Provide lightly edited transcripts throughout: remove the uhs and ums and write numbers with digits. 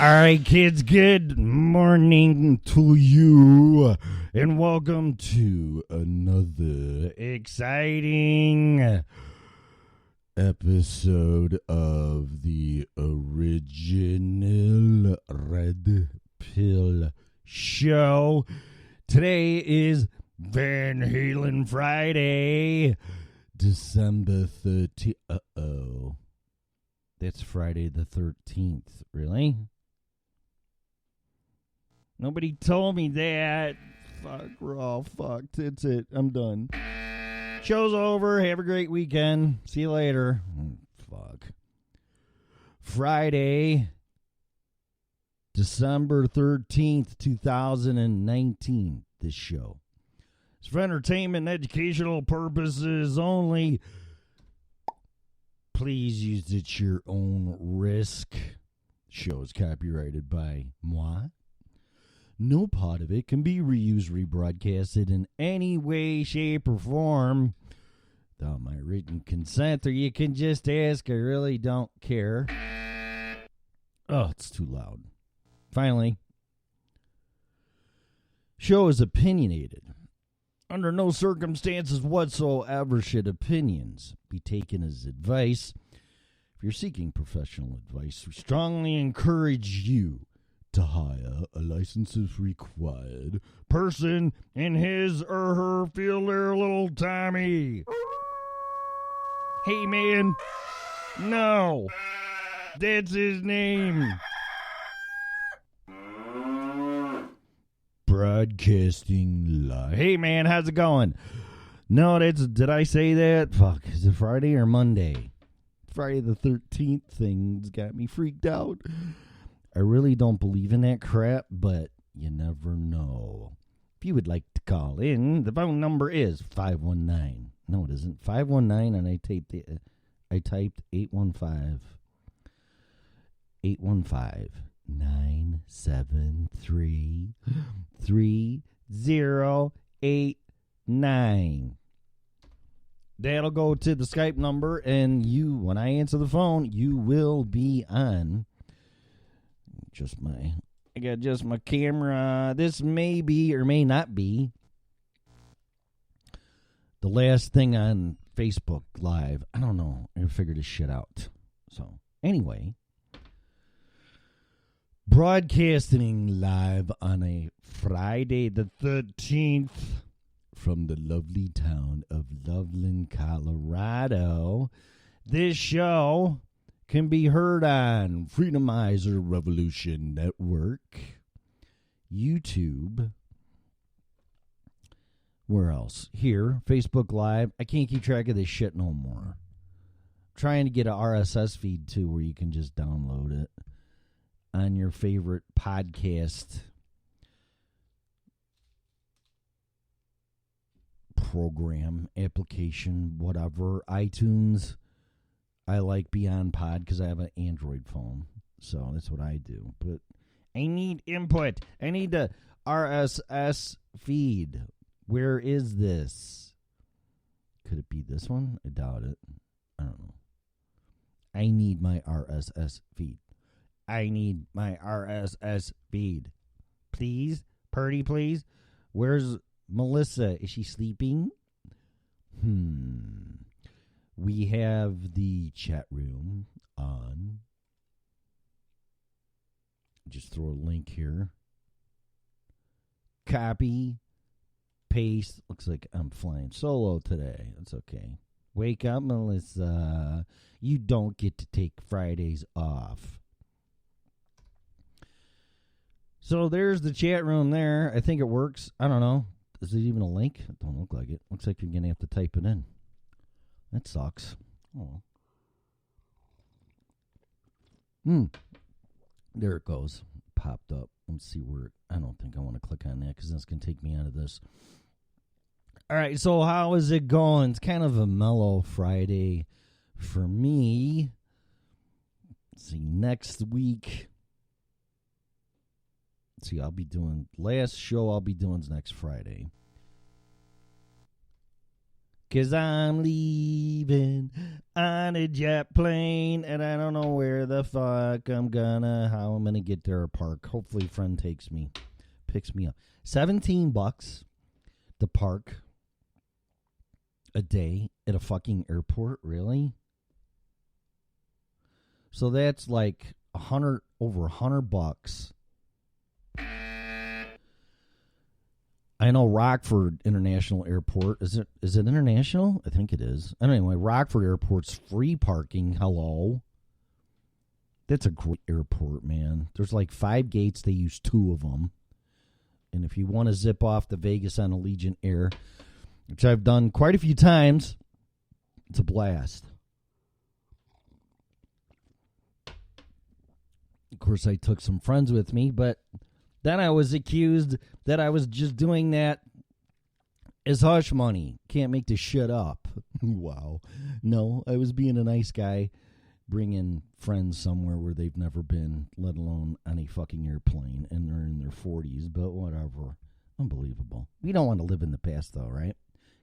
All right, kids, good morning to you, and welcome to another exciting episode of the Origianl Red Pill Show. Today is Van Halen Friday, December 30th. Uh-oh. That's Friday the 13th, really? Nobody told me that. Fuck, we're all fucked. That's it. I'm done. Show's over. Have a great weekend. See you later. Fuck. Friday, December 13th, 2019. This show. It's for entertainment and educational purposes only. Please use it at your own risk. Show is copyrighted by moi. No part of it can be reused, rebroadcasted in any way, shape, or form without my written consent, or you can just ask. I really don't care. Oh, it's too loud. Finally, show is opinionated. Under no circumstances whatsoever should opinions be taken as advice. If you're seeking professional advice, we strongly encourage you to hire a license if required person in his or her field or little Tommy. Hey, man. No. That's his name. Broadcasting live. Hey, man, how's it going? No, did I say that? Fuck, is it Friday or Monday? Friday the 13th thing's got me freaked out. I really don't believe in that crap, but you never know. If you would like to call in, the phone number is 519. No, it isn't. 519, and I typed 815. 815-973-3089. That'll go to the Skype number, and when I answer the phone, you will be on. I got just my camera. This may be or may not be the last thing on Facebook Live. I don't know. I gotta figure this shit out. So, anyway, broadcasting live on a Friday the 13th from the lovely town of Loveland, Colorado. This show can be heard on Freedomizer Revolution Network, YouTube. Where else? Here, Facebook Live. I can't keep track of this shit no more. I'm trying to get an RSS feed, too, where you can just download it on your favorite podcast program, application, whatever. iTunes. I like Beyond Pod because I have an Android phone. So that's what I do. But I need input. I need the RSS feed. Where is this? Could it be this one? I doubt it. I don't know. I need my RSS feed. I need my RSS feed. Please? Purdy, please? Where's Melissa? Is she sleeping? We have the chat room on. Just throw a link here. Copy. Paste. Looks like I'm flying solo today. That's okay. Wake up, Melissa. You don't get to take Fridays off. So there's the chat room there. I think it works. I don't know. Is it even a link? It don't look like it. Looks like you're going to have to type it in. That sucks. Oh. There it goes. Popped up. Let's see where I don't think I want to click on that because that's going to take me out of this. All right, so how is it going? It's kind of a mellow Friday for me. Let's see, next week. Let's see, last show I'll be doing is next Friday. 'Cause I'm leaving on a jet plane, and I don't know where the fuck how I'm gonna get there or park. Hopefully a friend picks me up. $17 to park a day at a fucking airport, really? So that's like over $100. I know Rockford International Airport. Is it international? I think it is. Anyway, Rockford Airport's free parking. Hello. That's a great airport, man. There's like 5 gates. They use 2 of them. And if you want to zip off to Vegas on Allegiant Air, which I've done quite a few times, it's a blast. Of course, I took some friends with me, but then I was accused that I was just doing that as hush money. Can't make this shit up. Wow. No, I was being a nice guy, bringing friends somewhere where they've never been, let alone on a fucking airplane, and they're in their 40s, but whatever. Unbelievable. We don't want to live in the past, though, right?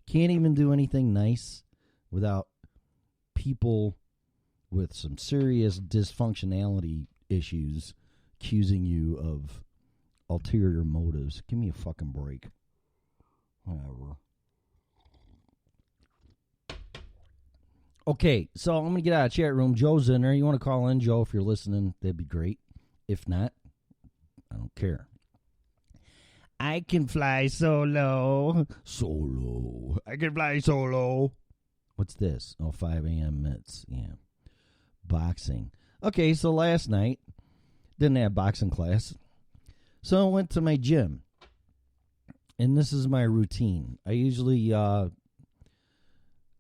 Can't even do anything nice without people with some serious dysfunctionality issues accusing you of ulterior motives. Give me a fucking break. Whatever. Okay, so I'm going to get out of the chat room. Joe's in there. You want to call in, Joe, if you're listening, that'd be great. If not, I don't care. I can fly solo. Solo. I can fly solo. What's this? Oh, 5 a.m. mitts. Yeah. Boxing. Okay, so last night, didn't have boxing class. So I went to my gym. And this is my routine. I usually go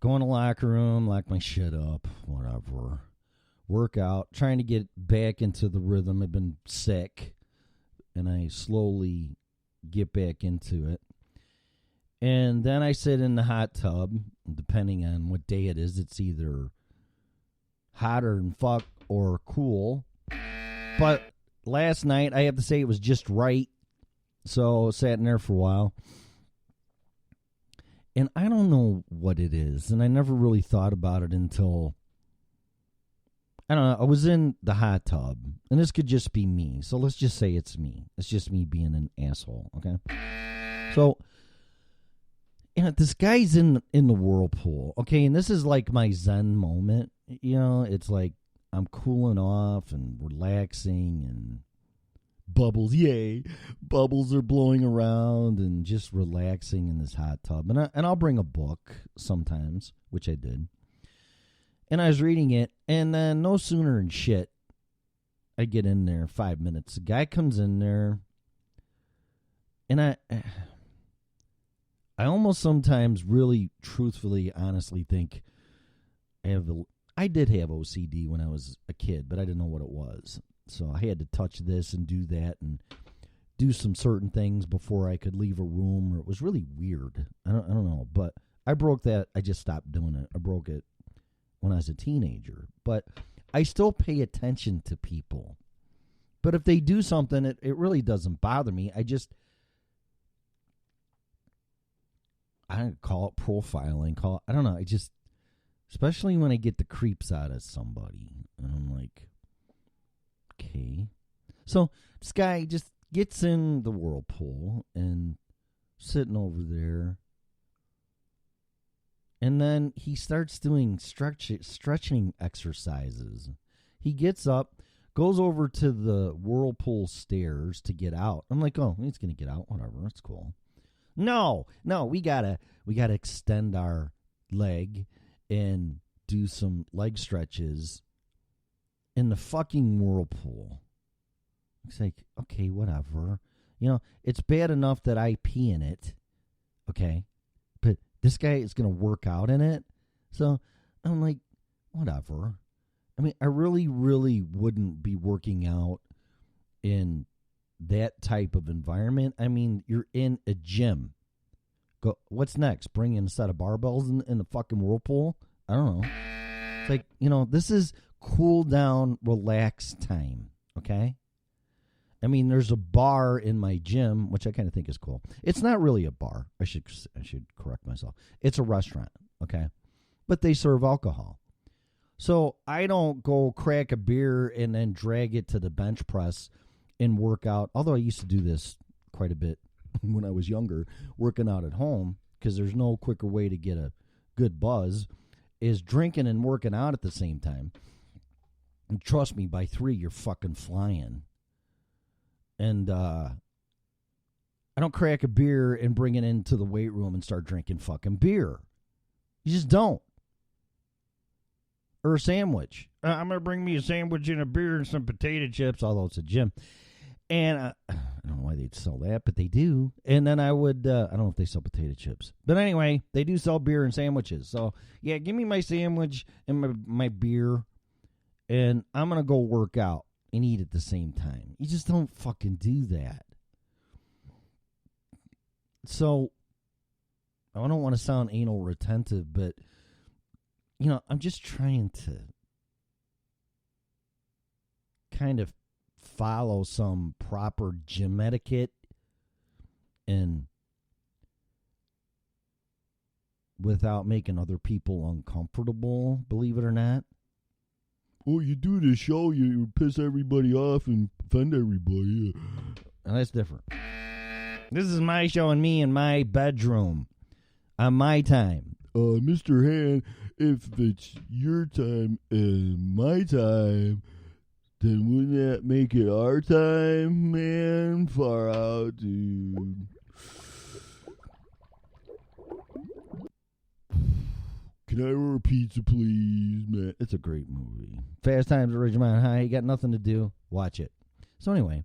in the locker room, lock my shit up, whatever. Work out, trying to get back into the rhythm. I've been sick. And I slowly get back into it. And then I sit in the hot tub. Depending on what day it is, it's either hotter than fuck or cool. But last night, I have to say it was just right. So I sat in there for a while. And I don't know what it is. And I never really thought about it until, I don't know, I was in the hot tub. And this could just be me. So let's just say it's me. It's just me being an asshole, okay? So, this guy's in the whirlpool, okay? And this is like my Zen moment. You know, it's like I'm cooling off and relaxing and bubbles, yay. Bubbles are blowing around and just relaxing in this hot tub. And I'll bring a book sometimes, which I did. And I was reading it, and then no sooner than shit, I get in there 5 minutes. The guy comes in there, and I almost sometimes really truthfully, honestly think I did have OCD when I was a kid, but I didn't know what it was. So I had to touch this and do that and do some certain things before I could leave a room. Or it was really weird. I don't know, but I broke that. I just stopped doing it. I broke it when I was a teenager. But I still pay attention to people. But if they do something, it really doesn't bother me. I don't call it profiling. I don't know. Especially when I get the creeps out of somebody. And I'm like, okay. So this guy just gets in the whirlpool and sitting over there. And then he starts doing stretching exercises. He gets up, goes over to the whirlpool stairs to get out. I'm like, oh, he's going to get out. Whatever. That's cool. No, we gotta extend our leg and do some leg stretches in the fucking whirlpool. It's like, okay, whatever. You know, it's bad enough that I pee in it, okay? But this guy is going to work out in it. So I'm like, whatever. I mean, I really, really wouldn't be working out in that type of environment. I mean, you're in a gym. What's next? Bring in a set of barbells in the fucking whirlpool? I don't know. It's like, this is cool down, relax time, okay? I mean, there's a bar in my gym, which I kind of think is cool. It's not really a bar. I should correct myself. It's a restaurant, okay? But they serve alcohol. So I don't go crack a beer and then drag it to the bench press and work out. Although I used to do this quite a bit when I was younger, working out at home, because there's no quicker way to get a good buzz is drinking and working out at the same time. And trust me, by 3, you're fucking flying. And I don't crack a beer and bring it into the weight room and start drinking fucking beer. You just don't. Or a sandwich. I'm going to bring me a sandwich and a beer and some potato chips, although it's a gym. And I don't know why they'd sell that, but they do. And then I would, I don't know if they sell potato chips. But anyway, they do sell beer and sandwiches. So, yeah, give me my sandwich and my beer, and I'm going to go work out and eat at the same time. You just don't fucking do that. So, I don't want to sound anal retentive, but, you know, I'm just trying to kind of follow some proper gym etiquette and without making other people uncomfortable, believe it or not. Oh, you do this show, you piss everybody off and offend everybody. Now, that's different. This is my show and me in my bedroom on my time. Mr. Han, if it's your time and my time, then wouldn't that make it our time, man? Far out, dude. Can I order pizza, please, man? It's a great movie. Fast Times at Ridgemont High. You got nothing to do, watch it. So anyway,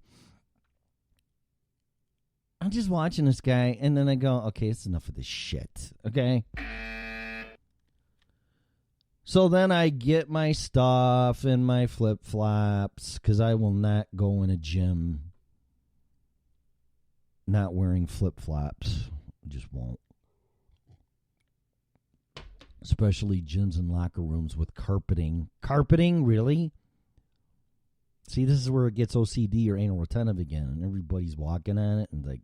I'm just watching this guy, and then I go, okay, it's enough of this shit, okay? So then I get my stuff and my flip-flops, because I will not go in a gym not wearing flip-flops. I just won't. Especially gyms and locker rooms with carpeting. Carpeting, really? See, this is where it gets OCD or anal retentive again, and everybody's walking on it, and like,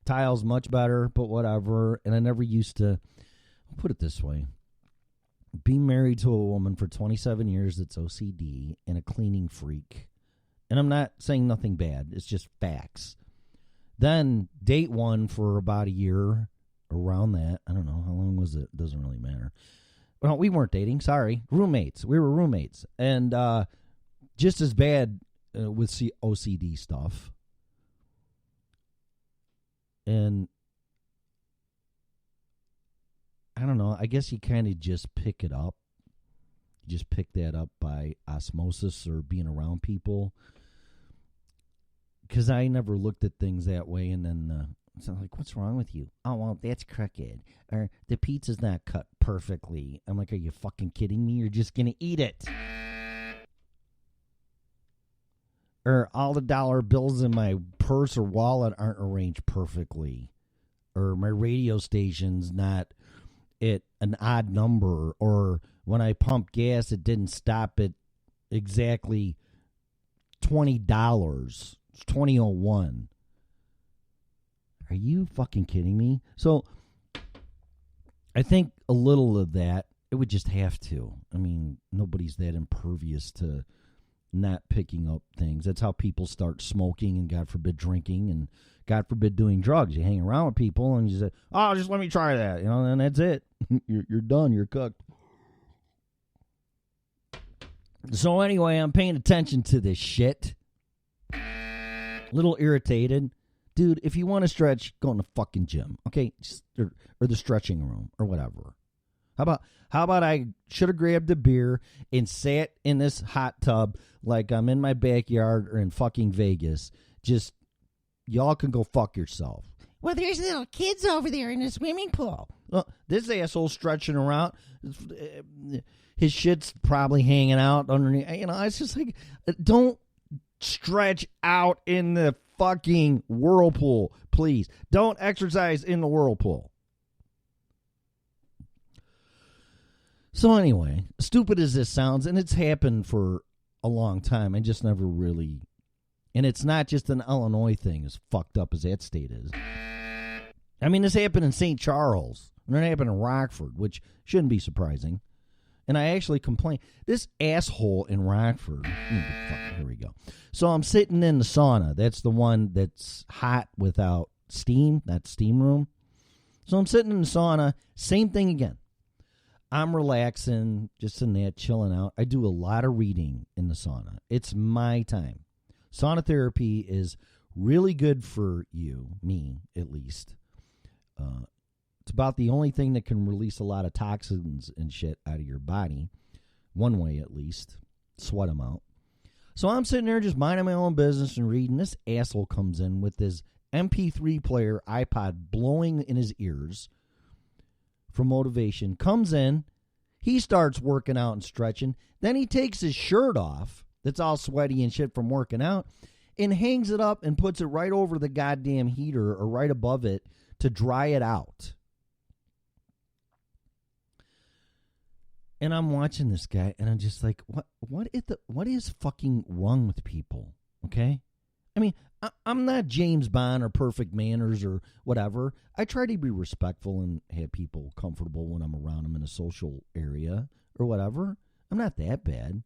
tile's much better, but whatever. And I never used to, I'll put it this way, be married to a woman for 27 years that's OCD and a cleaning freak. And I'm not saying nothing bad, it's just facts. Then date one for about a year, around that. I don't know, how long was it? Doesn't really matter. Well, we weren't dating, sorry. Roommates. We were roommates. And just as bad with OCD stuff. And I don't know, I guess you kind of just pick it up. You just pick that up by osmosis or being around people. Because I never looked at things that way, and then it's like, what's wrong with you? Oh, well, that's crooked. Or the pizza's not cut perfectly. I'm like, are you fucking kidding me? You're just going to eat it. Or all the dollar bills in my purse or wallet aren't arranged perfectly. Or my radio station's not at an odd number. Or when I pumped gas, it didn't stop at exactly $20. It's $20.01. Are you fucking kidding me? So I think a little of that, it would just have to. I mean, nobody's that impervious to not picking up things. That's how people start smoking and, God forbid, drinking and, God forbid, doing drugs. You hang around with people and you say, oh, just let me try that. You know, and that's it. You're done. You're cooked. So anyway, I'm paying attention to this shit. A little irritated. Dude, if you want to stretch, go in the fucking gym, okay? Or the stretching room or whatever. How about I should have grabbed a beer and sat in this hot tub like I'm in my backyard or in fucking Vegas. Just, y'all can go fuck yourself. Well, there's little kids over there in the swimming pool. Well, this asshole's stretching around. His shit's probably hanging out underneath. You know, it's just like, don't stretch out in the fucking whirlpool, please. Don't exercise in the whirlpool. So anyway, stupid as this sounds, and it's happened for a long time, I just never really, and it's not just an Illinois thing, as fucked up as that state is. I mean, this happened in St. Charles, And it happened in Rockford, which shouldn't be surprising. And I actually complained. This asshole in Rockford. Here we go. So I'm sitting in the sauna. That's the one that's hot without steam. That steam room. So I'm sitting in the sauna. Same thing again. I'm relaxing, just in that, chilling out. I do a lot of reading in the sauna. It's my time. Sauna therapy is really good for you, me at least. It's about the only thing that can release a lot of toxins and shit out of your body. One way, at least. Sweat them out. So I'm sitting there just minding my own business and reading. This asshole comes in with his MP3 player iPod blowing in his ears for motivation. Comes in. He starts working out and stretching. Then he takes his shirt off. That's all sweaty and shit from working out. And hangs it up and puts it right over the goddamn heater or right above it to dry it out. And I'm watching this guy, and I'm just like, what is fucking wrong with people, okay? I mean, I'm not James Bond or Perfect Manners or whatever. I try to be respectful and have people comfortable when I'm around them in a social area or whatever. I'm not that bad.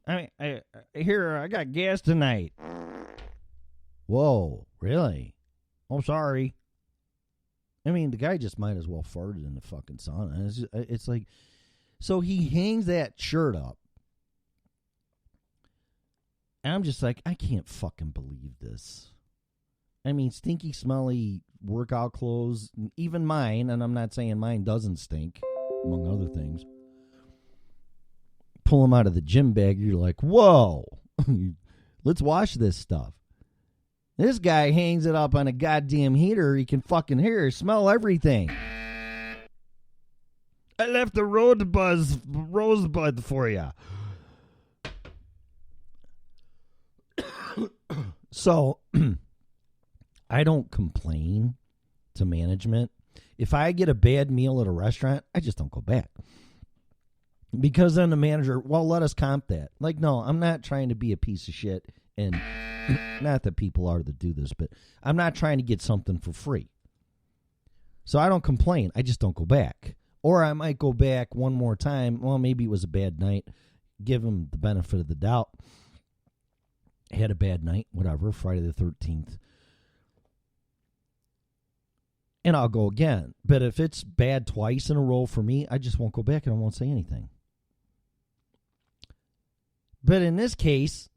I mean, I got gas tonight. Whoa, really? Oh, sorry. I mean, the guy just might as well farted in the fucking sauna. It's like, so he hangs that shirt up. And I'm just like, I can't fucking believe this. I mean, stinky, smelly workout clothes, even mine, and I'm not saying mine doesn't stink, among other things. Pull them out of the gym bag, you're like, whoa, let's wash this stuff. This guy hangs it up on a goddamn heater. He can fucking hear, smell everything. I left the rosebud for you. So, I don't complain to management. If I get a bad meal at a restaurant, I just don't go back. Because then the manager, well, let us comp that. Like, no, I'm not trying to be a piece of shit. And not that people are that do this, but I'm not trying to get something for free. So I don't complain. I just don't go back. Or I might go back one more time. Well, maybe it was a bad night. Give him the benefit of the doubt. Had a bad night, whatever, Friday the 13th. And I'll go again. But if it's bad twice in a row for me, I just won't go back and I won't say anything. But in this case,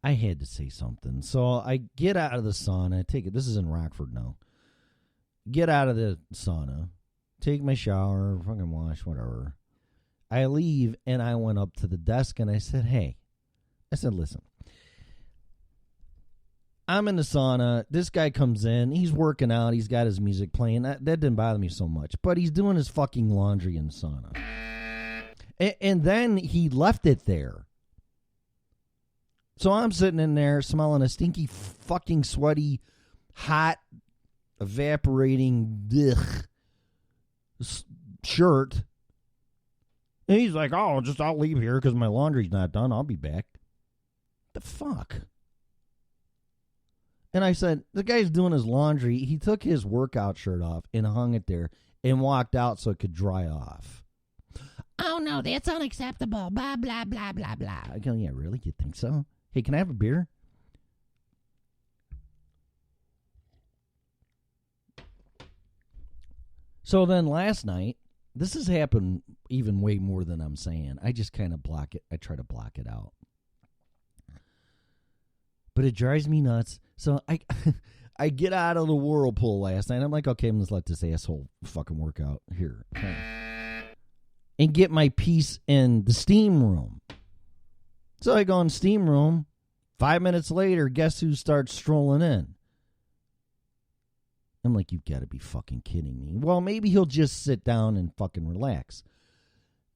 I had to say something. So I get out of the sauna. This is in Rockford now. Get out of the sauna. Take my shower. Fucking wash, whatever. I leave and I went up to the desk and I said, hey. I said, listen. I'm in the sauna. This guy comes in. He's working out. He's got his music playing. That didn't bother me so much. But he's doing his fucking laundry in the sauna. And then he left it there. So I'm sitting in there smelling a stinky, fucking sweaty, hot, evaporating shirt. And he's like, oh, I'll leave here because my laundry's not done. I'll be back. The fuck? And I said, the guy's doing his laundry. He took his workout shirt off and hung it there and walked out so it could dry off. Oh, no, that's unacceptable. Blah, blah, blah, blah, blah. I go, yeah, really? You think so? Hey, can I have a beer? So then last night, this has happened even way more than I'm saying. I just kind of block it. I try to block it out. But it drives me nuts. So I get out of the whirlpool last night. I'm like, okay, I'm going to let this asshole fucking work out here. And get my piece in the steam room. So I go in the steam room. 5 minutes later, guess who starts strolling in? I'm like, you've got to be fucking kidding me. Well, maybe he'll just sit down and fucking relax.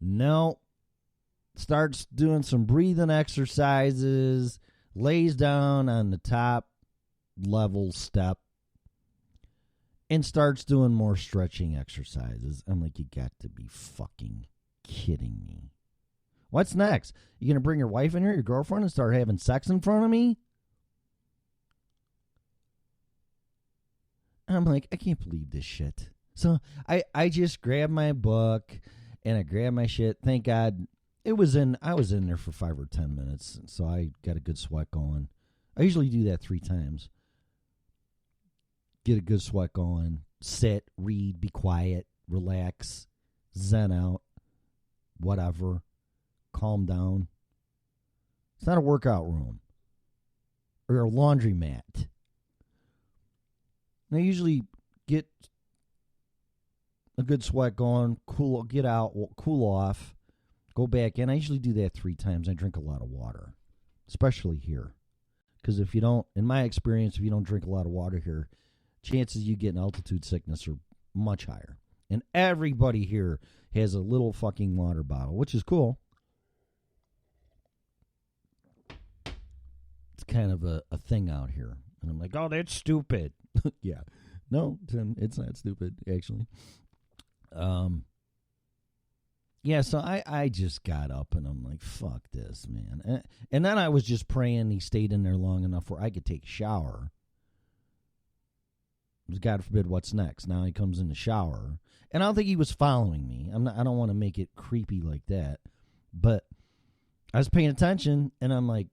No. Starts doing some breathing exercises. Lays down on the top level step. And starts doing more stretching exercises. I'm like, you got to be fucking kidding me. What's next? You going to bring your wife in here, your girlfriend, and start having sex in front of me? I'm like, I can't believe this shit. So I just grabbed my book and I grabbed my shit. Thank God I was in there for 5 or 10 minutes, so I got a good sweat going. I usually do that 3 times. Get a good sweat going, sit, read, be quiet, relax, zen out, whatever, calm down. It's not a workout room or a laundromat. I usually get a good sweat going, get out, cool off, go back in. I usually do that 3 times. I drink a lot of water, especially here. Because if you don't, in my experience, if you don't drink a lot of water here, chances you get an altitude sickness are much higher. And everybody here has a little fucking water bottle, which is cool. It's kind of a thing out here. And I'm like, oh, that's stupid. Yeah. No, Tim, it's not stupid, actually. Yeah, so I just got up and I'm like, fuck this, man. And then I was just praying he stayed in there long enough where I could take a shower. God forbid what's next. Now he comes in the shower. And I don't think he was following me. I don't want to make it creepy like that. But I was paying attention and I'm like,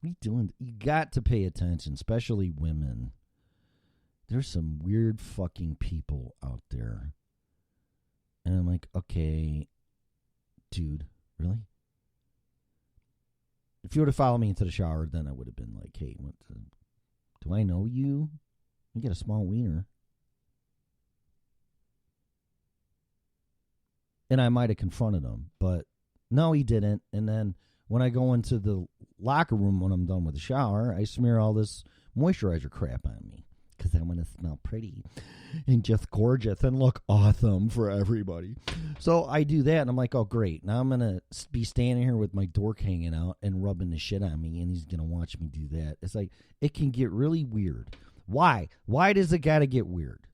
what are you doing? You got to pay attention, especially women. There's some weird fucking people out there. And I'm like, okay, dude, really? If you were to follow me into the shower, then I would have been like, hey, do I know you? You got a small wiener. And I might have confronted him, but no, he didn't. And then when I go into the locker room when I'm done with the shower, I smear all this moisturizer crap on me because I want to smell pretty and just gorgeous and look awesome for everybody. So I do that, and I'm like, oh, great. Now I'm going to be standing here with my dork hanging out and rubbing the shit on me, and he's going to watch me do that. It's like, it can get really weird. Why? Why does it got to get weird?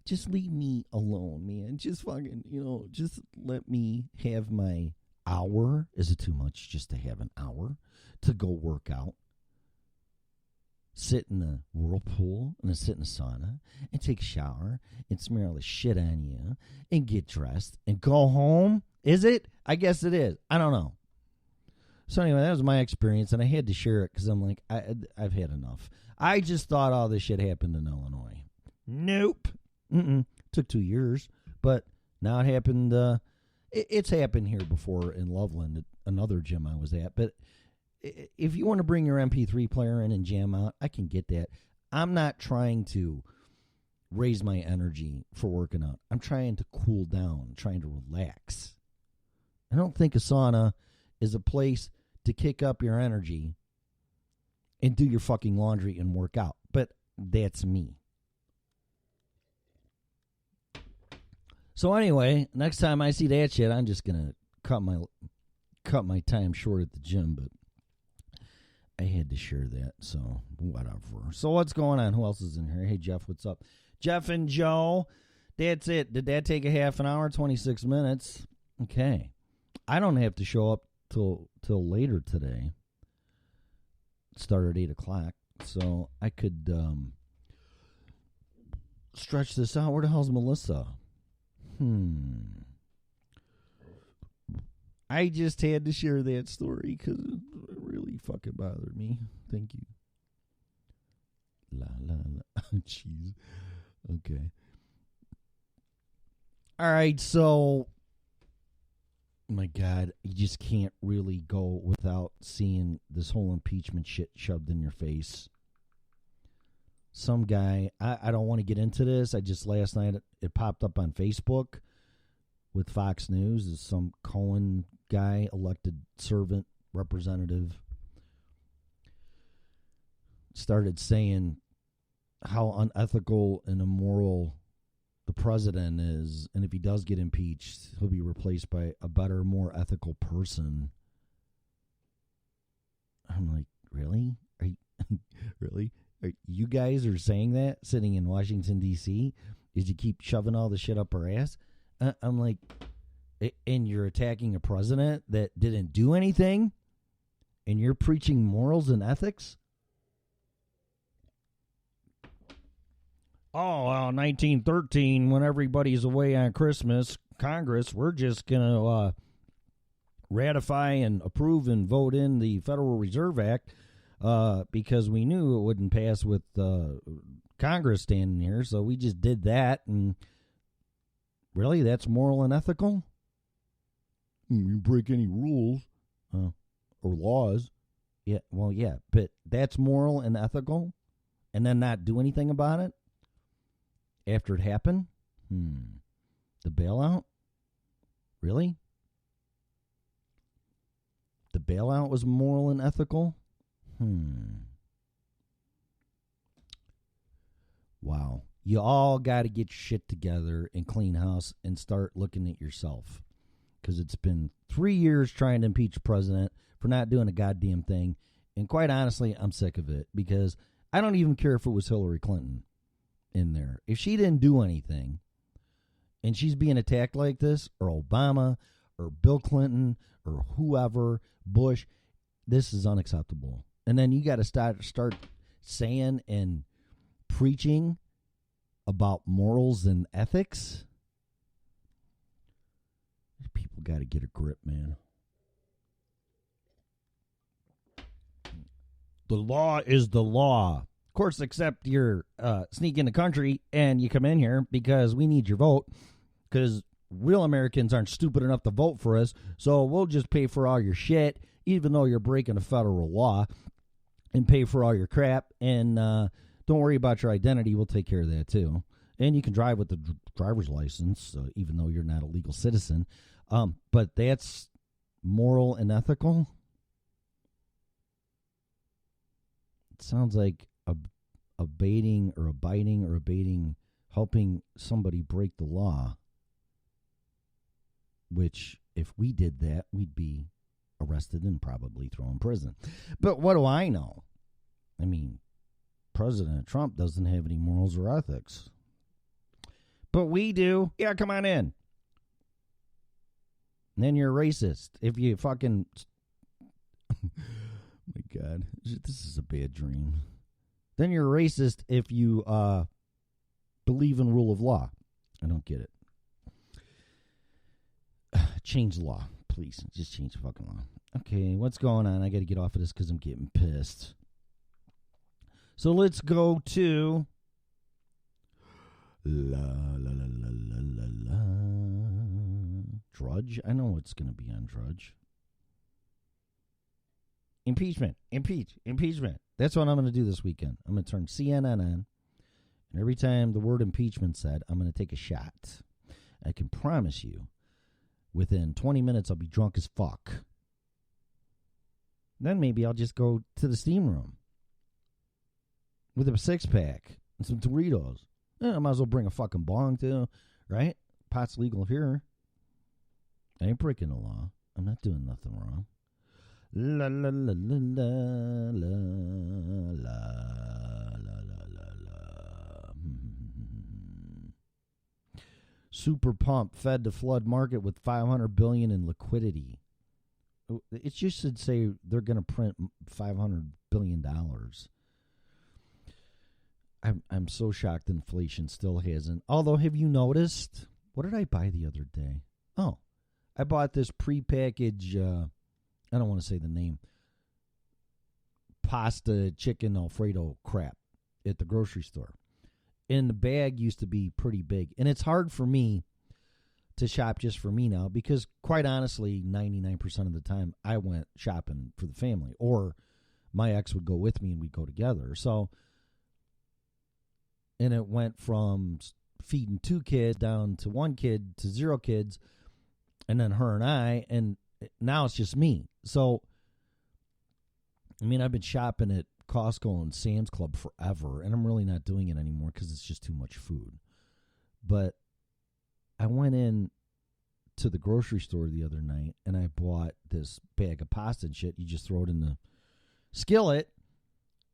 Just leave me alone, man. Just fucking, just let me have my hour. Is it too much just to have an hour to go work out? Sit in the whirlpool and then sit in the sauna and take a shower and smear all the shit on you and get dressed and go home? Is it? I guess it is. I don't know. So anyway, that was my experience, and I had to share it because I'm like, I've had enough. I just thought all this shit happened in Illinois. Nope. Took 2 years, but now it happened. It's happened here before in Loveland, at another gym I was at. But if you want to bring your MP3 player in and jam out, I can get that. I'm not trying to raise my energy for working out. I'm trying to cool down, trying to relax. I don't think a sauna is a place to kick up your energy and do your fucking laundry and work out. But that's me. So anyway, next time I see that shit, I'm just gonna cut my time short at the gym. But I had to share that, so whatever. So what's going on? Who else is in here? Hey Jeff, what's up? Jeff and Joe. That's it. Did that take a half an hour? 26 minutes. Okay. I don't have to show up till later today. Start at 8 o'clock, so I could stretch this out. Where the hell's Melissa? I just had to share that story because it really fucking bothered me. Thank you. La la la. Jeez. Okay. All right, so my God, you just can't really go without seeing this whole impeachment shit shoved in your face. Some guy, I don't want to get into this. Last night it popped up on Facebook with Fox News. Is some Cohen guy, elected servant representative, started saying how unethical and immoral the president is, and if he does get impeached, he'll be replaced by a better, more ethical person. I'm like, really? Are you, really? You guys are saying that sitting in Washington, D.C.? Did you keep shoving all the shit up our ass? I'm like, and you're attacking a president that didn't do anything? And you're preaching morals and ethics? oh, well, 1913, when everybody's away on Christmas, Congress, we're just going to ratify and approve and vote in the Federal Reserve Act because we knew it wouldn't pass with Congress standing here, so we just did that. And really, that's moral and ethical? You break any rules or laws. Yeah, well, yeah, but that's moral and ethical, and then not do anything about it after it happened? The bailout? Really? The bailout was moral and ethical? Wow. You all got to get shit together and clean house and start looking at yourself. Because it's been 3 years trying to impeach the president for not doing a goddamn thing. And quite honestly, I'm sick of it. Because I don't even care if it was Hillary Clinton in there. If she didn't do anything, and she's being attacked like this, or Obama, or Bill Clinton, or whoever, Bush, this is unacceptable. And then you got to start saying and preaching about morals and ethics. People got to get a grip, man. The law is the law. Of course, except you're sneaking the country and you come in here because we need your vote because real Americans aren't stupid enough to vote for us. So we'll just pay for all your shit, even though you're breaking a federal law, and pay for all your crap. And don't worry about your identity. We'll take care of that, too. And you can drive with the driver's license, even though you're not a legal citizen. But that's moral and ethical. It sounds like abiding, helping somebody break the law. Which, if we did that, we'd be arrested and probably thrown in prison. But what do I know? I mean, President Trump doesn't have any morals or ethics. But we do. Yeah, come on in. And then you're racist. If you fucking... oh my God. This is a bad dream. Then you're racist if you believe in rule of law. I don't get it. Change the law, please. Just change the fucking law. Okay, what's going on? I got to get off of this because I'm getting pissed. So let's go to... Drudge? I know what's going to be on Drudge. Impeachment. Impeachment. That's what I'm going to do this weekend. I'm going to turn CNN on. And every time the word impeachment said, I'm going to take a shot. I can promise you, within 20 minutes, I'll be drunk as fuck. Then maybe I'll just go to the steam room with a six-pack and some Doritos. I might as well bring a fucking bong, too, right? Pot's legal here. I ain't breaking the law. I'm not doing nothing wrong. La la la la la la la la la. Super pump fed to flood market with $500 billion in liquidity. It just should say they're going to print $500 billion. I'm so shocked inflation still hasn't. Although, have you noticed? What did I buy the other day? Oh, I bought this prepackaged, I don't want to say the name, pasta, chicken, Alfredo crap at the grocery store. And the bag used to be pretty big. And it's hard for me to shop just for me now because, quite honestly, 99% of the time I went shopping for the family. Or my ex would go with me and we'd go together. So, and it went from feeding 2 kids down to 1 kid to 0 kids. And then her and I, and now it's just me. So, I mean, I've been shopping at Costco and Sam's Club forever, and I'm really not doing it anymore because it's just too much food. But I went in to the grocery store the other night, and I bought this bag of pasta and shit. You just throw it in the skillet,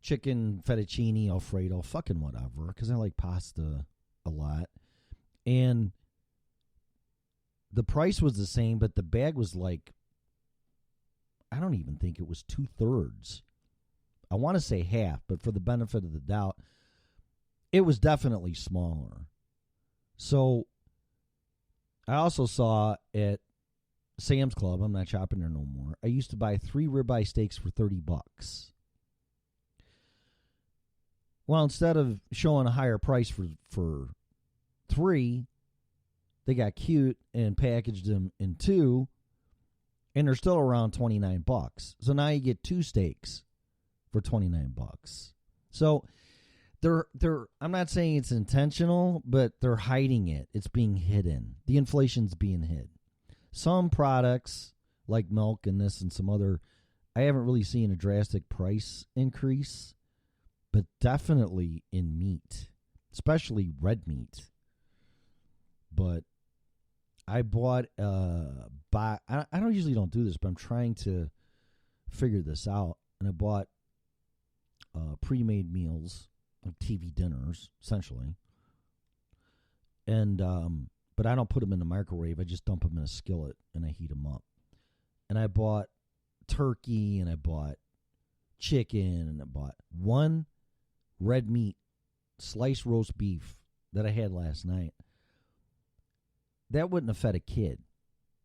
chicken, fettuccine, Alfredo, fucking whatever, because I like pasta a lot. And the price was the same, but the bag was like, I don't even think it was 2/3. I want to say half, but for the benefit of the doubt, it was definitely smaller. So I also saw at Sam's Club, I'm not shopping there no more, I used to buy 3 ribeye steaks for $30. Well, instead of showing a higher price for 3, they got cute and packaged them in 2, and they're still around $29. So now you get 2 steaks for $29. So they're I'm not saying it's intentional, but they're hiding it. It's being hidden. The inflation's being hid. Some products like milk and this and some other, I haven't really seen a drastic price increase, but definitely in meat, especially red meat. But I bought I don't usually don't do this, but I'm trying to figure this out, and I bought pre-made meals, like TV dinners, essentially. And but I don't put them in the microwave. I just dump them in a skillet and I heat them up. And I bought turkey, and I bought chicken, and I bought 1 red meat sliced roast beef that I had last night. That wouldn't have fed a kid.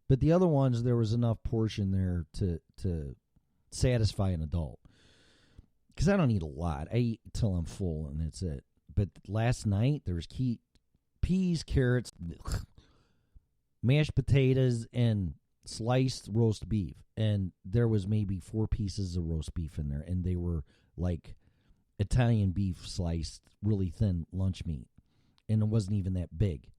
But the other ones, there was enough portion there to satisfy an adult. Because I don't eat a lot. I eat till I'm full, and that's it. But last night, there was peas, carrots, mashed potatoes, and sliced roast beef. And there was maybe 4 pieces of roast beef in there, and they were like Italian beef sliced, really thin lunch meat. And it wasn't even that big.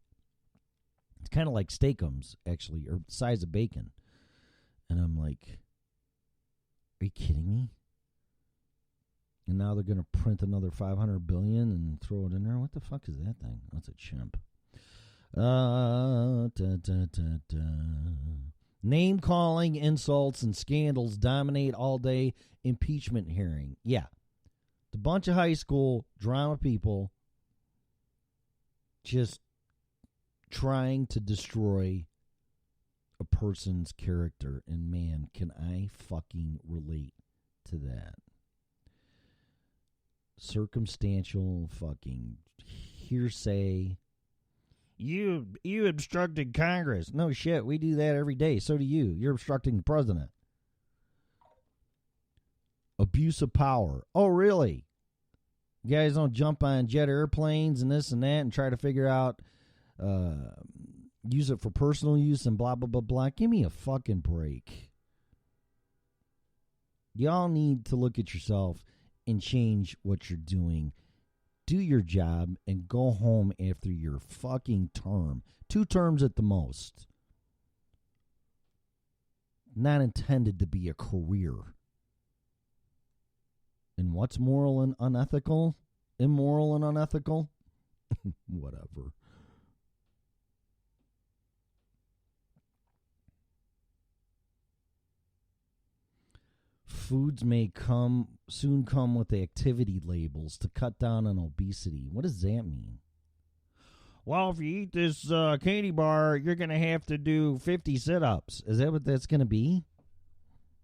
It's kind of like steakums, actually, or the size of bacon. And I'm like, are you kidding me? And now they're going to print another $500 billion and throw it in there? What the fuck is that thing? That's a chimp. Name calling, insults, and scandals dominate all day impeachment hearing. Yeah. The bunch of high school drama people just trying to destroy a person's character. And man, can I fucking relate to that. Circumstantial fucking hearsay. You obstructed Congress. No shit, we do that every day. So do you. You're obstructing the president. Abuse of power. Oh, really? You guys don't jump on jet airplanes and this and that and try to figure out, use it for personal use and blah, blah, blah, blah. Give me a fucking break. Y'all need to look at yourself and change what you're doing. Do your job and go home after your fucking term. 2 terms at the most. Not intended to be a career. And what's moral and unethical? Immoral and unethical? Whatever. Foods may soon come with activity labels to cut down on obesity. What does that mean? Well, if you eat this candy bar, you're going to have to do 50 sit-ups. Is that what that's going to be?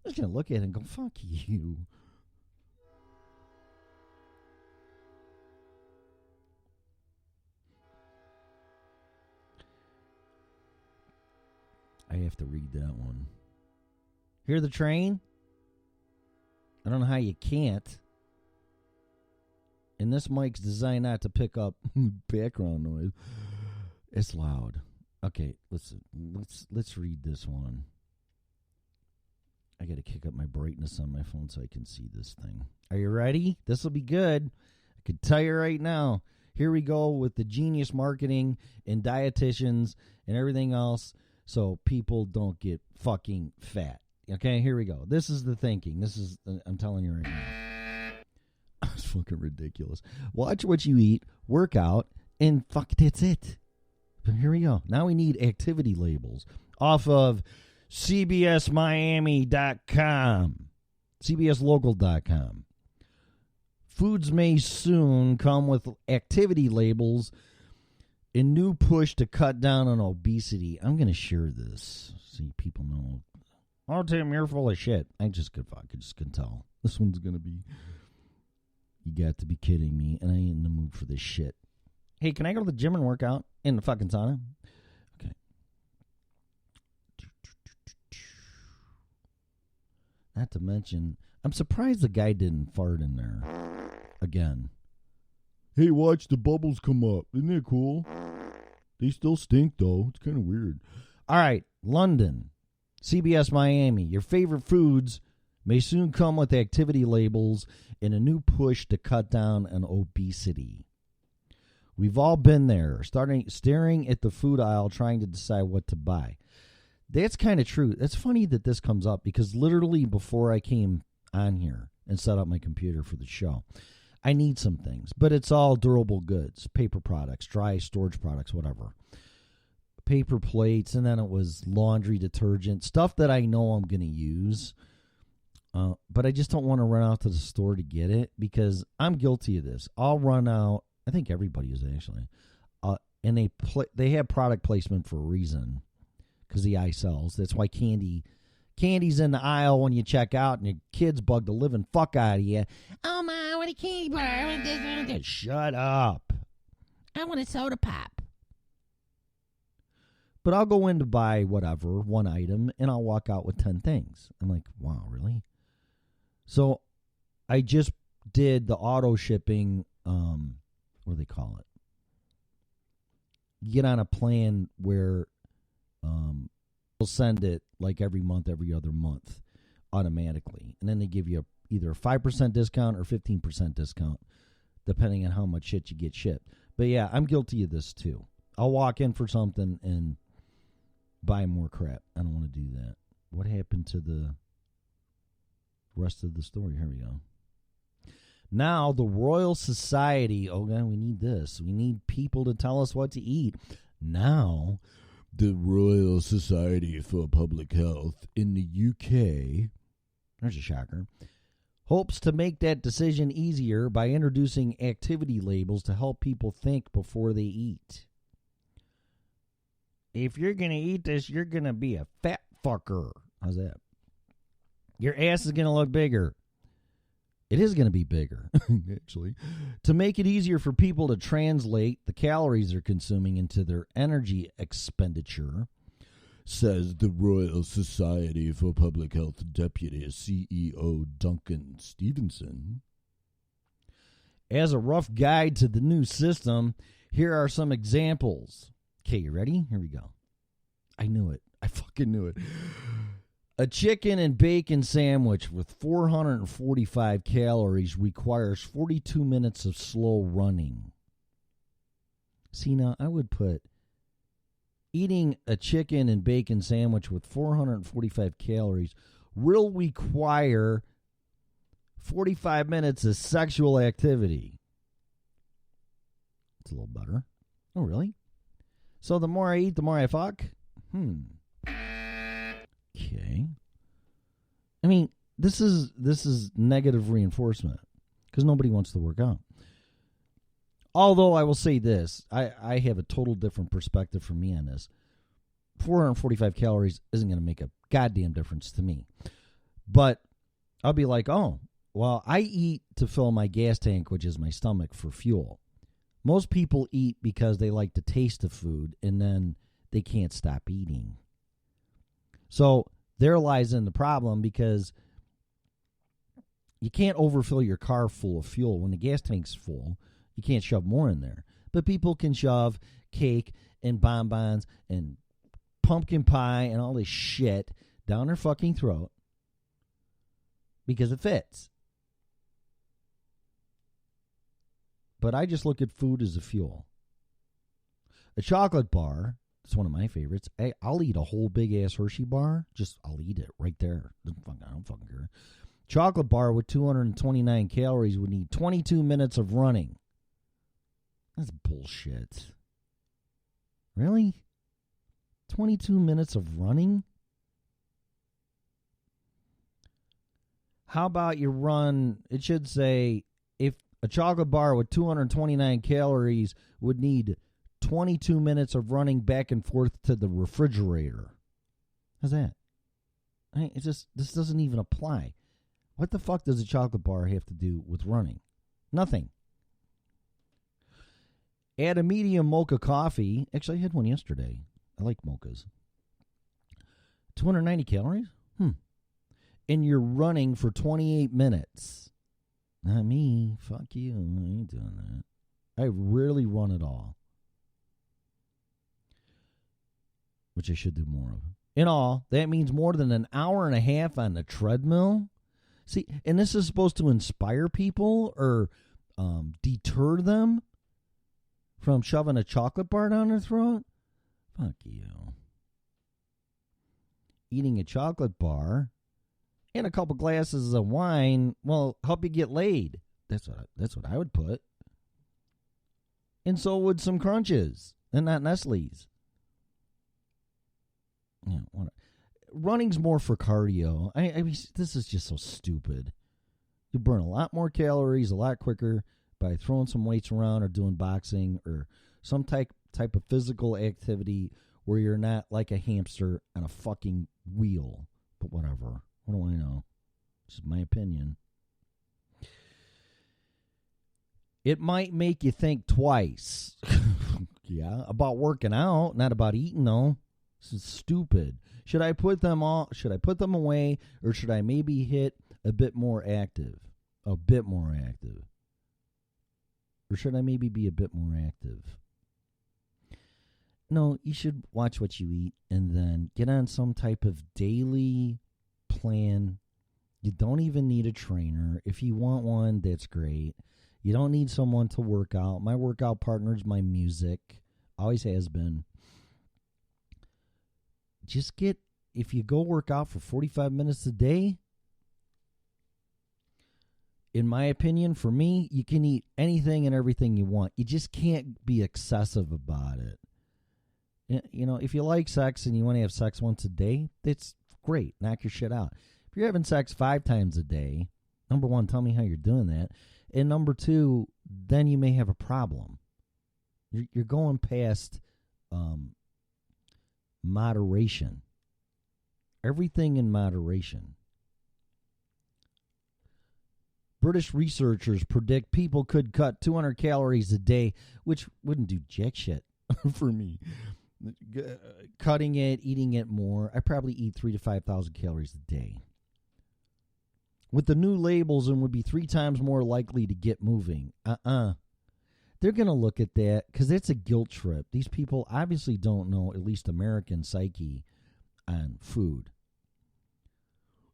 I'm just going to look at it and go, fuck you. I have to read that one. Hear the train? I don't know how you can't. And this mic's designed not to pick up background noise. It's loud. Okay, let's read this one. I got to kick up my brightness on my phone so I can see this thing. Are you ready? This will be good. I can tell you right now. Here we go with the genius marketing and dietitians and everything else so people don't get fucking fat. Okay, here we go. This is the thinking. This is, I'm telling you right now. It's fucking ridiculous. Watch what you eat, work out, and fuck, that's it. But here we go. Now we need activity labels off of CBSMiami.com, CBSLocal.com. Foods may soon come with activity labels in new push to cut down on obesity. I'm going to share this so people know. Oh, Tim, you're full of shit. I just could tell. This one's going to be You got to be kidding me, and I ain't in the mood for this shit. Hey, can I go to the gym and work out in the fucking sauna? Okay. Not to mention, I'm surprised the guy didn't fart in there. Again. Hey, watch the bubbles come up. Isn't it cool? They still stink, though. It's kind of weird. All right, London. CBS Miami. Your favorite foods may soon come with activity labels in a new push to cut down on obesity. We've all been there, staring at the food aisle, trying to decide what to buy. That's kind of true. It's funny that this comes up because literally before I came on here and set up my computer for the show, I need some things, but it's all durable goods, paper products, dry storage products, whatever. Paper plates, and then it was laundry detergent, stuff that I know I'm going to use. But I just don't want to run out to the store to get it because I'm guilty of this. I'll run out. I think everybody is actually. And they have product placement for a reason because the eye sells. That's why candy's in the aisle when you check out and your kids bug the living fuck out of you. Oh, my, I want a candy bar. I want this. Shut up. I want a soda pop. But I'll go in to buy whatever, one item, and I'll walk out with 10 things. I'm like, wow, really? So I just did the auto shipping, what do they call it? You get on a plan where they'll send it like every month, every other month automatically. And then they give you either a 5% discount or 15% discount, depending on how much shit you get shipped. But yeah, I'm guilty of this too. I'll walk in for something and buy more crap. I don't want to do that. What happened to the rest of the story? Here we go. Now, the Royal Society. Oh, God, we need this. We need people to tell us what to eat. Now, the Royal Society for Public Health in the UK, there's a shocker, hopes to make that decision easier by introducing activity labels to help people think before they eat. If you're going to eat this, you're going to be a fat fucker. How's that? Your ass is going to look bigger. It is going to be bigger, actually. To make it easier for people to translate the calories they're consuming into their energy expenditure, says the Royal Society for Public Health Deputy CEO Duncan Stevenson. As a rough guide to the new system, here are some examples. Okay, you ready? Here we go. I knew it. I fucking knew it. A chicken and bacon sandwich with 445 calories requires 42 minutes of slow running. See, now I would put eating a chicken and bacon sandwich with 445 calories will require 45 minutes of sexual activity. It's a little better. Oh, really? So the more I eat, the more I fuck? Okay. I mean, this is negative reinforcement because nobody wants to work out. Although I will say this, I have a total different perspective from me on this. 445 calories isn't going to make a goddamn difference to me. But I'll be like, oh, well, I eat to fill my gas tank, which is my stomach, for fuel. Most people eat because they like the taste of food and then they can't stop eating. So there lies in the problem because you can't overfill your car full of fuel. When the gas tank's full, you can't shove more in there. But people can shove cake and bonbons and pumpkin pie and all this shit down their fucking throat because it fits. But I just look at food as a fuel. A chocolate bar, it's one of my favorites. I'll eat a whole big-ass Hershey bar. I'll eat it right there. I don't fucking care. Chocolate bar with 229 calories would need 22 minutes of running. That's bullshit. Really? 22 minutes of running? How about you run, it should say, if a chocolate bar with 229 calories would need 22 minutes of running back and forth to the refrigerator. How's that? This doesn't even apply. What the fuck does a chocolate bar have to do with running? Nothing. Add a medium mocha coffee. Actually, I had one yesterday. I like mochas. 290 calories? And you're running for 28 minutes. Not me. Fuck you. I ain't doing that. I rarely run at all. Which I should do more of. In all, that means more than an hour and a half on the treadmill. See, and this is supposed to inspire people or deter them from shoving a chocolate bar down their throat. Fuck you. Eating a chocolate bar and a couple glasses of wine will help you get laid. That's what I would put. And so would some Crunches and not Nestle's. Yeah, running's more for cardio. I mean, this is just so stupid. You burn a lot more calories a lot quicker by throwing some weights around or doing boxing or some type of physical activity where you're not like a hamster on a fucking wheel. But whatever. What do I know? This is my opinion. It might make you think twice. Yeah, about working out, not about eating though. This is stupid. Should I put them away, or should I maybe hit a bit more active? A bit more active. Or should I maybe be a bit more active? No, you should watch what you eat and then get on some type of daily plan. You don't even need a trainer. If you want one, that's great. You don't need someone to work out. My workout partner is my music. Always has been. If you go work out for 45 minutes a day, in my opinion, for me, you can eat anything and everything you want. You just can't be excessive about it. You know, if you like sex and you want to have sex once a day, that's great. Knock your shit out. If you're having sex 5 times a day, number one, tell me how you're doing that. And number two, then you may have a problem. You're going past moderation. Everything in moderation. British researchers predict people could cut 200 calories a day, which wouldn't do jack shit for me. Cutting it, eating it more. I probably eat 3,000 to 5,000 calories a day. With the new labels, and would be 3 times more likely to get moving. They're going to look at that because it's a guilt trip. These people obviously don't know, at least American psyche, on food.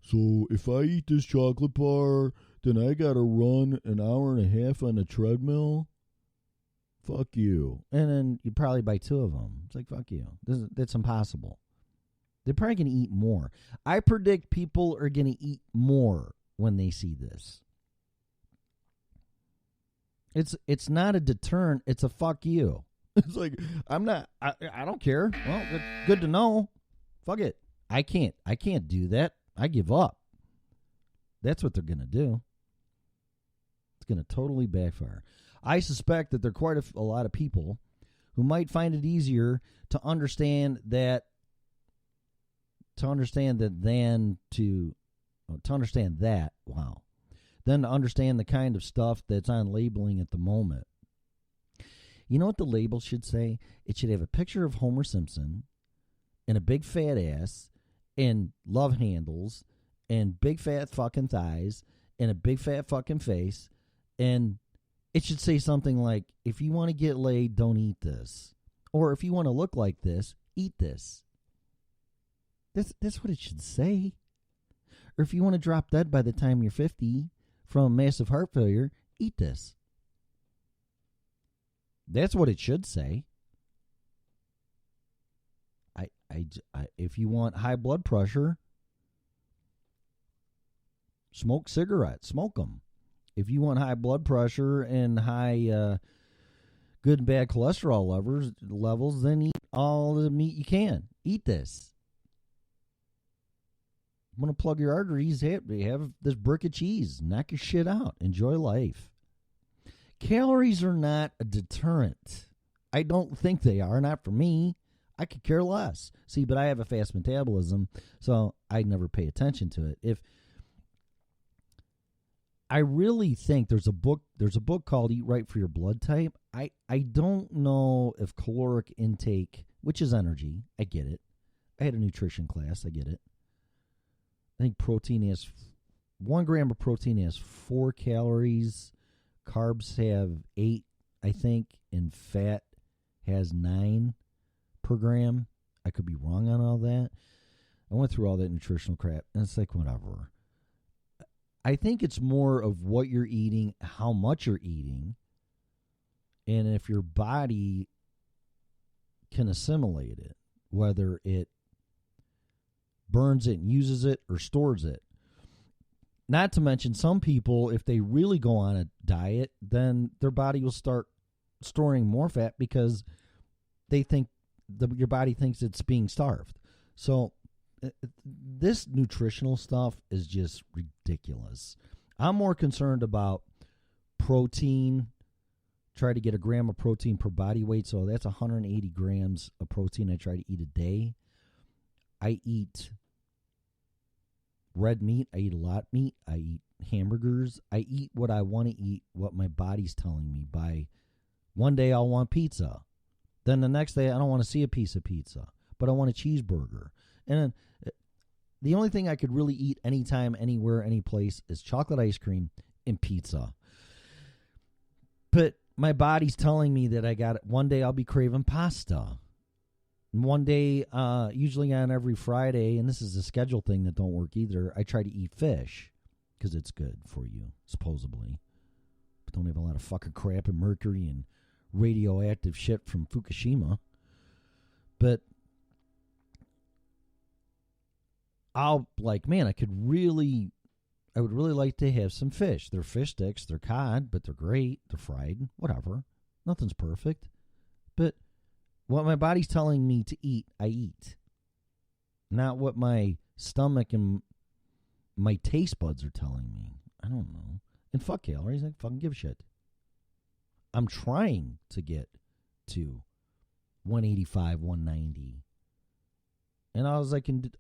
So if I eat this chocolate bar, then I got to run an hour and a half on the treadmill? Fuck you. And then you probably buy 2 of them. It's like, fuck you. That's impossible. They're probably going to eat more. I predict people are going to eat more when they see this. It's not a deterrent. It's a fuck you. It's like, I don't care. Well, good to know. Fuck it. I can't do that. I give up. That's what they're going to do. It's going to totally backfire. I suspect that there are quite a lot of people who might find it easier to understand that than to understand the kind of stuff that's on labeling at the moment. You know what the label should say? It should have a picture of Homer Simpson and a big fat ass and love handles and big fat fucking thighs and a big fat fucking face, and it should say something like, if you want to get laid, don't eat this. Or if you want to look like this, eat this. That's what it should say. Or if you want to drop dead by the time you're 50 from massive heart failure, eat this. That's what it should say. If you want high blood pressure, smoke cigarettes. Smoke them. If you want high blood pressure and high good and bad cholesterol levels, then eat all the meat you can. Eat this. Want to plug your arteries? Have this brick of cheese. Knock your shit out. Enjoy life. Calories are not a deterrent. I don't think they are. Not for me. I could care less. See, but I have a fast metabolism, so I never pay attention to it. I really think there's a book called Eat Right for Your Blood Type. I don't know if caloric intake, which is energy, I get it. I had a nutrition class, I get it. I think protein has 1 gram of protein has 4 calories. Carbs have 8, I think, and fat has 9 per gram. I could be wrong on all that. I went through all that nutritional crap, and it's like, whatever. I think it's more of what you're eating, how much you're eating, and if your body can assimilate it, whether it burns it and uses it or stores it. Not to mention, some people, if they really go on a diet, then their body will start storing more fat because they think your body thinks it's being starved. So this nutritional stuff is just ridiculous. I'm more concerned about protein. Try to get a gram of protein per body weight. So that's 180 grams of protein I try to eat a day. I eat red meat. I eat a lot of meat. I eat hamburgers. I eat what I want to eat, what my body's telling me. By one day I'll want pizza. Then the next day I don't want to see a piece of pizza, but I want a cheeseburger. And then the only thing I could really eat anytime, anywhere, any place is chocolate ice cream and pizza. But my body's telling me that I got it. One day I'll be craving pasta. And one day, usually on every Friday, and this is a schedule thing that don't work either, I try to eat fish because it's good for you, supposedly. But don't have a lot of fucking crap and mercury and radioactive shit from Fukushima. But I'll like, man, I would really like to have some fish. They're fish sticks, they're cod, but they're great. They're fried, whatever. Nothing's perfect. But what my body's telling me to eat, I eat. Not what my stomach and my taste buds are telling me. I don't know. And fuck calories, I fucking give a shit. I'm trying to get to 185, 190. And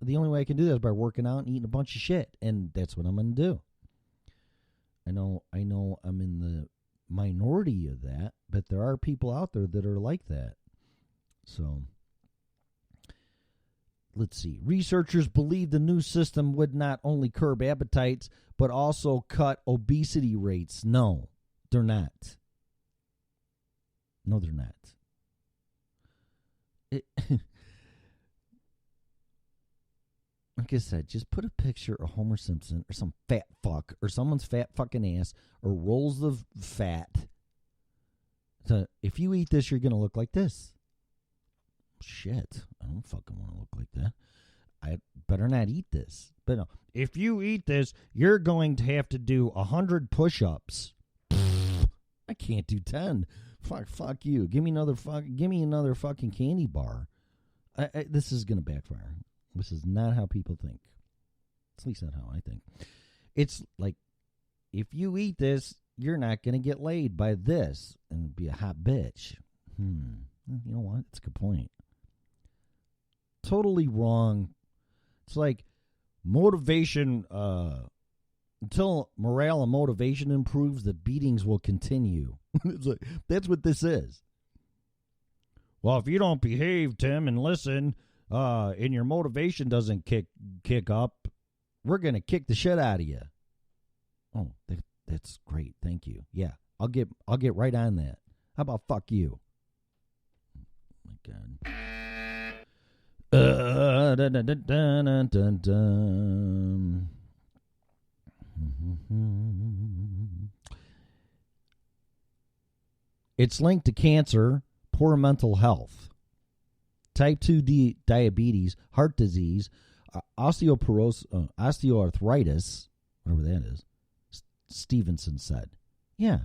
the only way I can do that is by working out and eating a bunch of shit. And that's what I'm going to do. I know I'm in the minority of that, but there are people out there that are like that. So, let's see. Researchers believe the new system would not only curb appetites, but also cut obesity rates. No, they're not. No, they're not. Like I said, just put a picture of Homer Simpson or some fat fuck or someone's fat fucking ass or rolls of fat. So if you eat this, you're going to look like this. Shit, I don't fucking want to look like that. I better not eat this. But no, if you eat this, you're going to have to do 100 push-ups. I can't do 10. Fuck you. Give me another fucking candy bar. This is going to backfire. This is not how people think. At least not how I think. It's like, if you eat this, you're not going to get laid by this and be a hot bitch. You know what? That's a good point. Totally wrong. It's like motivation, until morale and motivation improves, the beatings will continue. It's like, that's what this is. Well, if you don't behave, Tim, and listen, and your motivation doesn't kick up, we're going to kick the shit out of you. Oh, that's great. Thank you. Yeah, I'll get right on that. How about fuck you? Oh, my God. It's linked to cancer, poor mental health, type 2 diabetes, heart disease, osteoarthritis, whatever that is, Stevenson said. Yeah,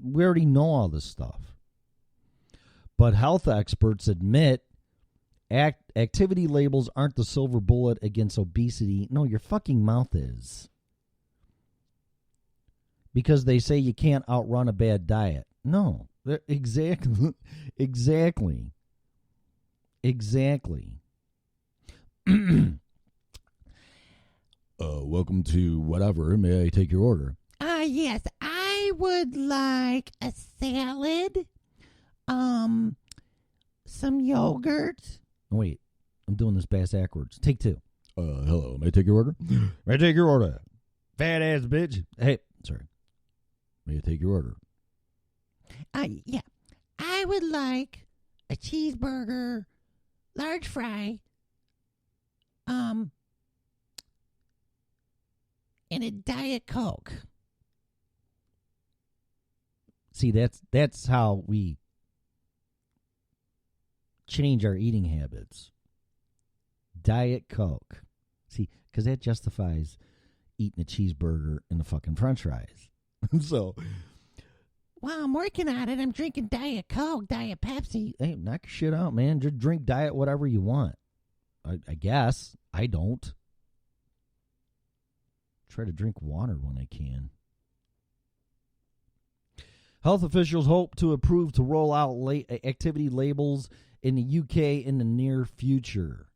we already know all this stuff. But health experts admit activity labels aren't the silver bullet against obesity. No, your fucking mouth is. Because they say you can't outrun a bad diet. No, exactly. Welcome to whatever. May I take your order? Yes, I would like a salad, some yogurt. Wait, I'm doing this bass backwards. Take two. Hello, may I take your order? May I take your order? Fat ass bitch. Hey, sorry. May I take your order? Yeah. I would like a cheeseburger, large fry, and a Diet Coke. See, that's how we change our eating habits. Diet Coke. See, because that justifies eating a cheeseburger and the fucking french fries. So, well, I'm working on it. I'm drinking Diet Coke, Diet Pepsi. hey, knock your shit out, man. Just drink diet whatever you want. I guess. I don't. Try to drink water when I can. Health officials hope to approve to roll out activity labels in the UK in the near future.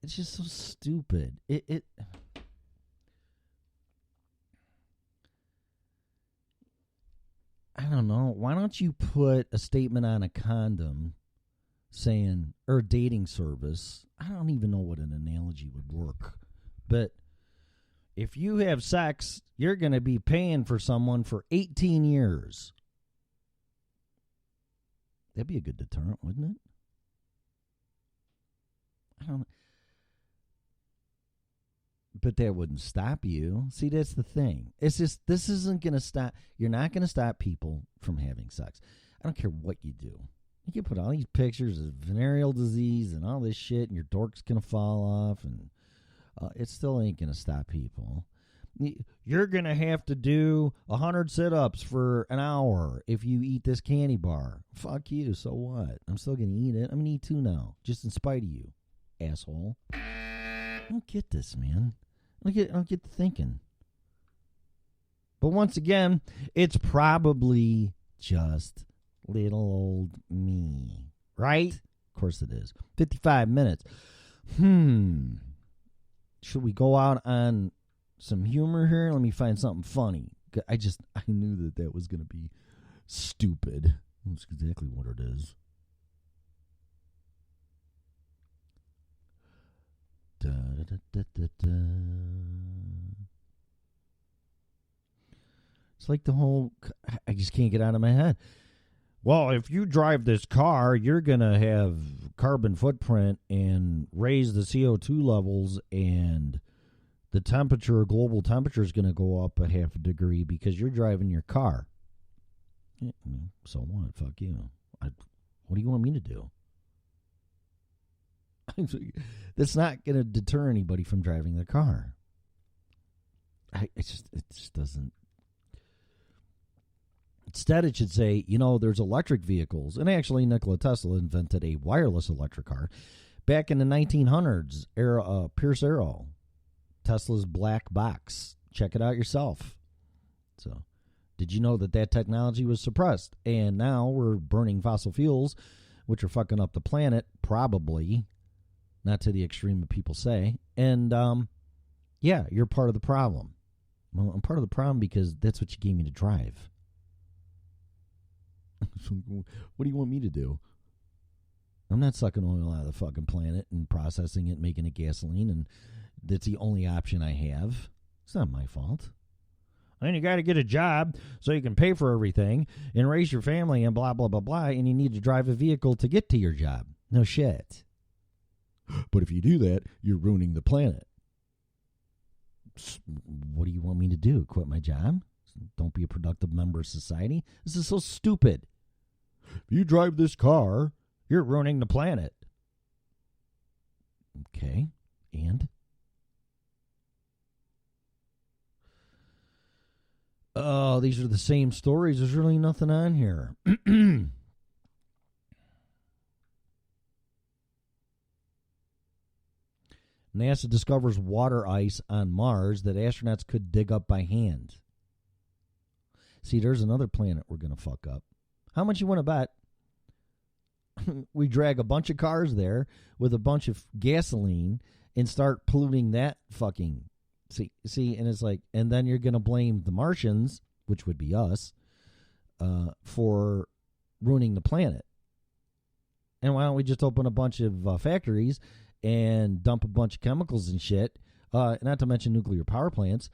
It's just so stupid. I don't know. Why don't you put a statement on a condom saying, or a dating service? I don't even know what an analogy would work. But if you have sex, you're going to be paying for someone for 18 years. That'd be a good deterrent, wouldn't it? I don't know. But that wouldn't stop you. See, that's the thing. It's just, this isn't going to stop. You're not going to stop people from having sex. I don't care what you do. You can put all these pictures of venereal disease and all this shit, and your dork's going to fall off, and it still ain't going to stop people. You're going to have to do 100 sit-ups for an hour if you eat this candy bar. Fuck you, so what? I'm still going to eat it. I'm going to eat two now, just in spite of you, asshole. I don't get this, man. I don't get the thinking. But once again, it's probably just little old me, right? Of course it is. 55 minutes. Should we go out on some humor here? Let me find something funny. I knew that was going to be stupid. That's exactly what it is. Da, da, da, da, da. It's like the whole, I just can't get out of my head. Well, if you drive this car, you're going to have carbon footprint and raise the CO2 levels, and the temperature, global temperature, is going to go up a half a degree because you're driving your car. So what? Fuck you. What do you want me to do? That's not going to deter anybody from driving their car. It just doesn't. Instead, it should say, there's electric vehicles. And actually, Nikola Tesla invented a wireless electric car back in the 1900s, Pierce Arrow, Tesla's black box. Check it out yourself. So, did you know that technology was suppressed? And now we're burning fossil fuels, which are fucking up the planet, probably. Not to the extreme that people say. And, yeah, you're part of the problem. Well, I'm part of the problem because that's what you gave me to drive. What do you want me to do? I'm not sucking oil out of the fucking planet and processing it, making it gasoline, and that's the only option I have. It's not my fault. And you got to get a job so you can pay for everything and raise your family and blah, blah, blah, blah, and you need to drive a vehicle to get to your job. No shit. But if you do that, you're ruining the planet. What do you want me to do? Quit my job? Don't be a productive member of society? This is so stupid. If you drive this car, you're ruining the planet. Okay, and? Oh, these are the same stories. There's really nothing on here. NASA discovers water ice on Mars that astronauts could dig up by hand. See, there's another planet we're going to fuck up. How much you want to bet? We drag a bunch of cars there with a bunch of gasoline and start polluting that fucking See, and it's like, and then you're going to blame the Martians, which would be us, for ruining the planet. And why don't we just open a bunch of factories and dump a bunch of chemicals and shit, not to mention nuclear power plants,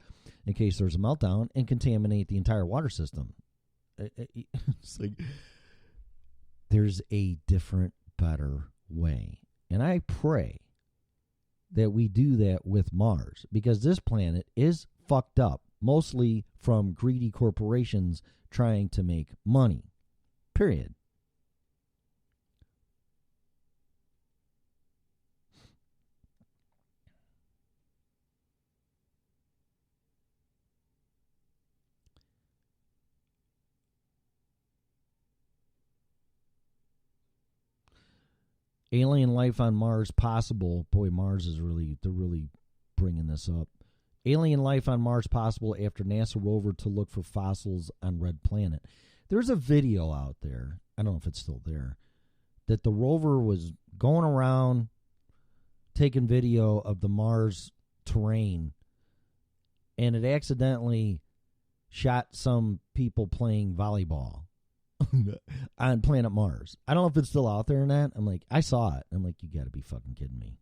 in case there's a meltdown, and contaminate the entire water system? It's like, there's a different, better way. And I pray that we do that with Mars, because this planet is fucked up, mostly from greedy corporations trying to make money. Period. Alien life on Mars possible. Boy, Mars is they're really bringing this up. Alien life on Mars possible after NASA rover to look for fossils on Red Planet. There's a video out there, I don't know if it's still there, that the rover was going around taking video of the Mars terrain, and it accidentally shot some people playing volleyball on planet Mars. I don't know if it's still out there or not. I'm like, I saw it. I'm like, you got to be fucking kidding me.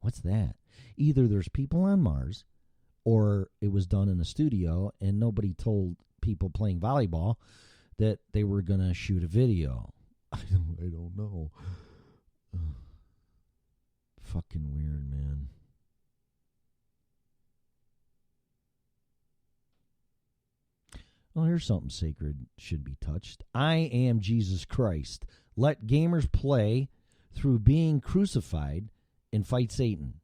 What's that? Either there's people on Mars, or it was done in a studio and nobody told people playing volleyball that they were going to shoot a video. I don't know. Fucking weird, man. Well, here's something sacred should be touched. I am Jesus Christ. Let gamers play through being crucified and fight Satan.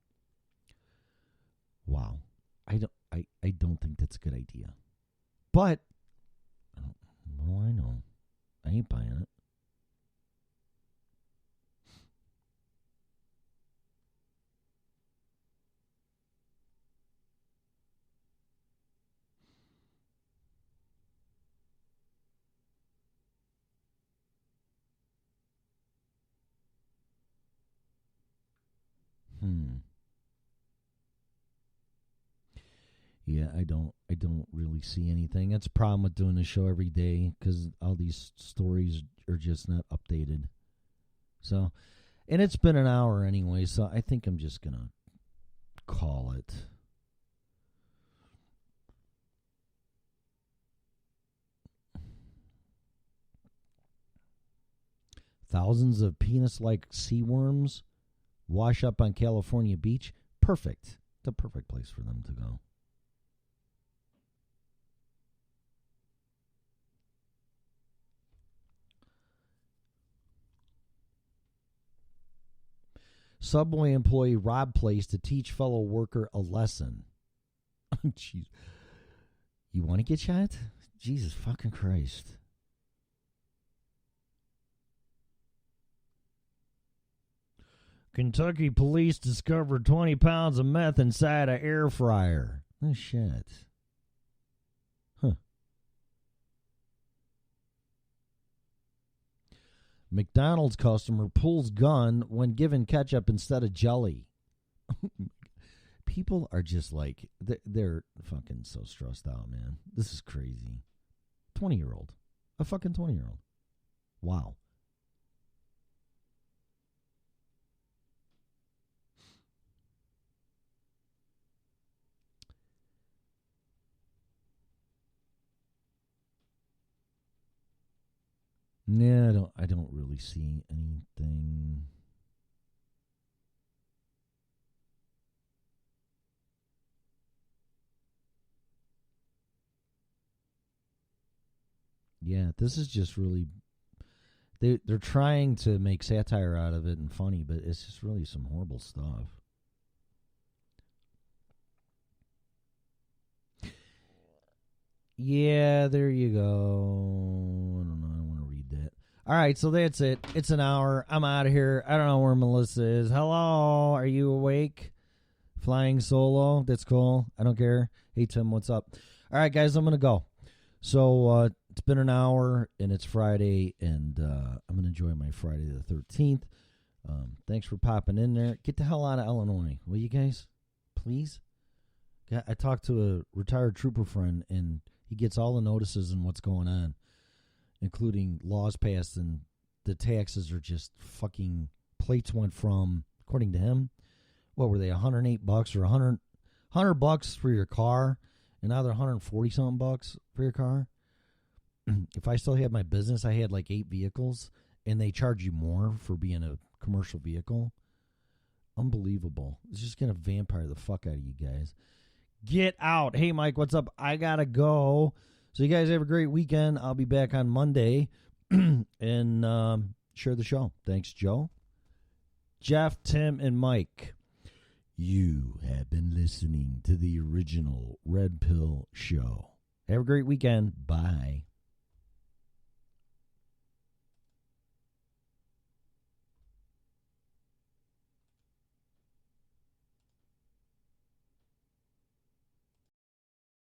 Wow. I don't think that's a good idea. But what do I know? I ain't buying it. Yeah, I don't really see anything. That's a problem with doing the show every day, because all these stories are just not updated. So, and it's been an hour anyway, so I think I'm just gonna call it. Thousands of penis-like sea worms wash up on California beach. Perfect. The perfect place for them to go. Subway employee robbed place to teach fellow worker a lesson. Jeez. You want to get shot? Jesus fucking Christ. Kentucky police discovered 20 pounds of meth inside an air fryer. Oh, shit. Huh. McDonald's customer pulls gun when given ketchup instead of jelly. People are just like, they're fucking so stressed out, man. This is crazy. 20-year-old. A fucking 20-year-old. Wow. Yeah, I don't really see anything. Yeah, this is just really they're trying to make satire out of it and funny, but it's just really some horrible stuff. Yeah, there you go. I don't know. I don't want to read that. All right, so that's it. It's an hour. I'm out of here. I don't know where Melissa is. Hello, are you awake? Flying solo. That's cool. I don't care. Hey, Tim, what's up? All right, guys, I'm going to go. So it's been an hour, and it's Friday, and I'm going to enjoy my Friday the 13th. Thanks for popping in there. Get the hell out of Illinois, will you guys? Please? I talked to a retired trooper friend, and he gets all the notices and what's going on, including laws passed, and the taxes are just fucking. Plates went from, according to him, what were they, $108 or $100 for your car, and now they're $140 bucks for your car. If I still had my business, I had like 8 vehicles, and they charge you more for being a commercial vehicle. Unbelievable. It's just going to vampire the fuck out of you guys. Get out. Hey, Mike, what's up? I got to go. So you guys have a great weekend. I'll be back on Monday and share the show. Thanks, Joe, Jeff, Tim, and Mike. You have been listening to the original Red Pill Show. Have a great weekend. Bye.